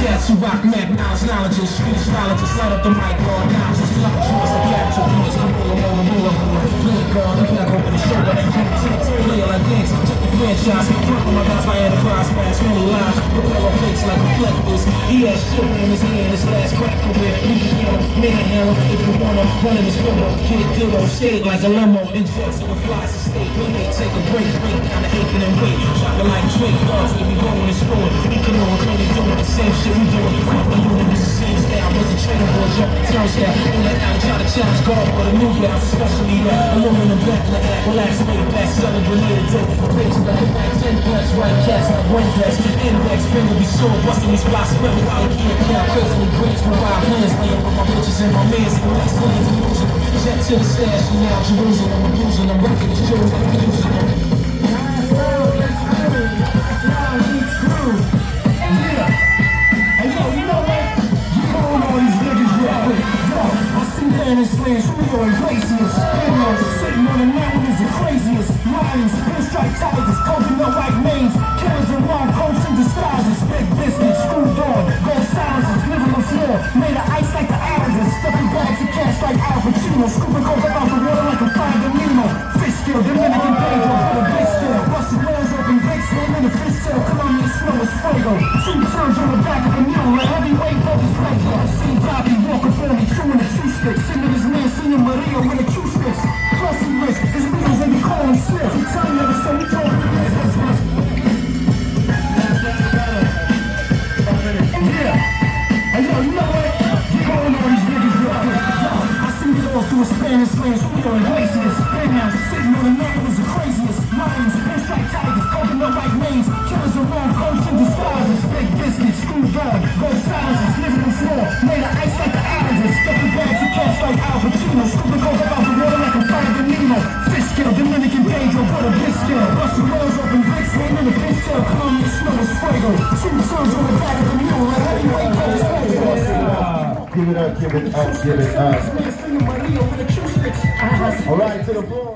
cats who rock mad knowledge, street astrologers, light up the mic, all notches, lock choice like capital points, come roll, blink, girl, you can't go with the shoulder, clear like dance, check the franchise, front of my guys, my enterprise, fast, many lives, propeller fakes like reflectors, he has sugar in his hand, his last crack career, we can handle, manhandle, if you wanna, run in his limo, get dildo, skate like a limo, inject so it flies to state, we may take a break down the aching and wait, shopping like Drake, dogs, we be going and scoring, we can all clearly doing the same shit we doing, the unit is the same style, was a trainer boy, jump the turnstile, on that out, try to challenge God for the new blouse, especially that aluminum back in the act, relax, lay back, selling grenade, dope, page back, 10 plus, white cats like Windex, index, finger be sore, busting these blocks, spread while I can't count, crazy grades for wild plans, laying with my bitches and my mans, the next lanes, losing, jet to the stash, and now Jerusalem, I'm losing them, record the shows, I'm using them. Slams, we are glaciers. Sitting on the mountain is the craziest. Lions, pinstripe tigers, coconut white manes, killers in long coats and disguises. Big biscuits, screwed on, gold silencers, living on the floor, made of ice like the Islanders. Stuffing bags of cash like Al Pacino, scooping coke up out the water like a finding Nemo. Fish skill, Dominican Pedro, put a big skill. Busted walls open, big slam in a fish tail. Colombian snow is fuego. Two turns on the back of a mule, like heavyweight focus plate. See Bobby walking for me, chewing a chew stick. Singing his man, singing Maria with a Q sticks. Plus he rich, his wheels and he call him Swift. He tell me never so he told me yeah. Hey yo, you know what? Get going on these niggas real quick. Yo, I see it all through a Spanish lens. We are glaciers. Right now, sitting on the mountain is the craziest. Lions, pinstripe tigers, coconut white manes, killers in long coats and disguises. Big biscuits, screwed on, gold silencers, living on the floor, made of ice like the Islanders. Stuffing bags of cash like Al Pacino, scooping coke up out the water like a finding Nemo. Fish skill, Dominican Pedro, put a big skill. Busting walls open, bricks, laying in the fish tail. Colombian snow is fuego. Two turns on the back of the mule, like heavyweight focus plate. Give it up, give it up, give it up. All right, to the floor.